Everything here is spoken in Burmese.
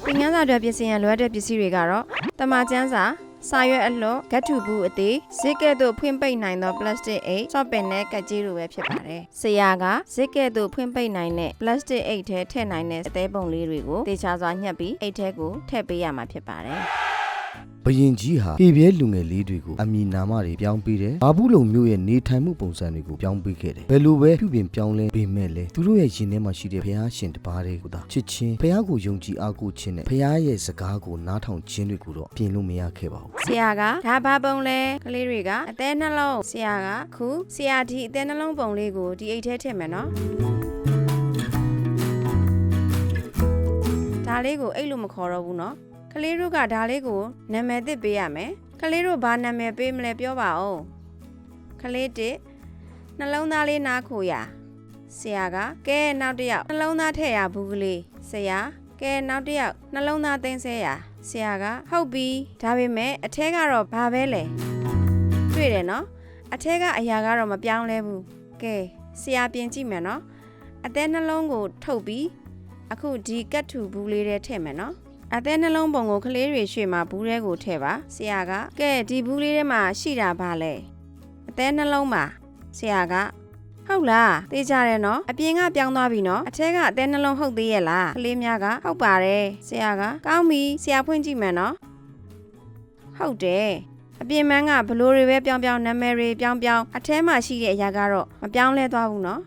သင်ခန်းစာတွေပြင်ဆင်ရန်လိုအပ်တဲ့ပစ္စည်းတွေကတော့တမချန်းစာစာရွက်အလွတ်ဂတ်ထုဘူးအသေးဇစ်ကဲ့သို့ဖွင့်ပိတ်နိုင်သောပလတ်စတစ်အိတ်ဆော့ပင်နဲ့ကတ်ကြီးလိုပဲဖြစ်ပါတယ်။ဆရာကဇစ်ကဲ့သို့ဖွင့်ပိတ်နိုင်တဲ့ပလတ်စတစ်အိတ်ထဲထည့်နိုင်တဲ့အသေးပုံလေးတွေကိုတေချာစွာညှက်ပြီးအိတ်ထဲကိုထည့်ပေးရမှာဖြစ်ပါတယ်။ဘရင်ကြီးဟာပြည်ပြဲလူငယ်လေးတွေကိုအမည်နာမတွေပြောင်းပေးတယ်။ဘာဘူးလုံမျိုးရဲ့နေထိုင်မှုပုံစံတွေကိုပြောင်းပေးခဲ့တယ်။ဘယ်လိုပဲပြုပြင်ပြောင်းလဲပေးမဲ့လဲသူတို့ရဲ့ရင်ထဲမှာရှိတဲ့ဘုရားရှင်တစ်ပါးတွေကိုသာချစ်ချင်းဘုရားကိုယုံကြည်အားကိုးခြင်းနဲ့ဘုရားရဲ့စကားကိုနားထောင်ခြင်းတွေကိုတော့ပြင်လို့မရခဲ့ပါဘူး။ဆရာကဒါဘာပုံလဲကလေးတွေကအသေးနှလုံးဆရာကခုဆရာဒီအသေးနှလုံးပုံလေးကိုဒီအိတ်ထဲထည့်မယ်နော်။ဒါလေးကိုအိတ်လို့မခေါ်တော့ဘူးနော်။ကလေးတို့ကဒါလေးကိုနာမည်သစ်ပေးရမယ်ကလေးတို့ဘာနာမည်ပေးမလဲပြောပါဦးကလေးတစ်နှလုံးသားလေးနားခိုရဆရာကကဲနောက်တစ်ယောက်နှလုံးသားထည့်ရဘူးကလေးဆရာကဲနောက်တစ်ယောက်နှလုံးသားသိမ်းဆဲရဆရာကဟုတ်ပြီဒါပေမဲ့အထဲကတော့ဘာပဲလဲတွေ့တယ်နော်အထဲကအရာကတော့မပြောင်းလဲဘူးကဲဆရာပြင်ကြည့်မယ်နော်အသေးနှလုံးကိုထုတ်ပြီးအခုဒီကတ်ထူဘူးလေးထဲထည့်မယ်နော်အသေးနှလုံးပုံကိုကလေးတွေရွှေ့မှာဘူးထဲကိုထည့်ပါဆရာကကဲဒီဘူးလေးထဲမှာရှိတာပါလဲအသေးနှလုံးမှာဆရာကဟုတ်လားသိကြတယ်နော်အပြင်ကပြောင်းသွားပြီနော်အထက်ကအသေးနှလုံးဟုတ်သေးရဲ့လားကလေးများကဟုတ်ပါတယ်ဆရာကကောင်းပြီဆရာဖွင့်ကြည့်မယ်နော်ဟုတ်တယ်အပြင်မန်းကဘလို့တွေပဲပြောင်းပြောင်းနာမည်တွေပြောင်းပြောင်းအထဲမှာရှိတဲ့အရာကတော့မပြောင်းလဲသွားဘူးနော်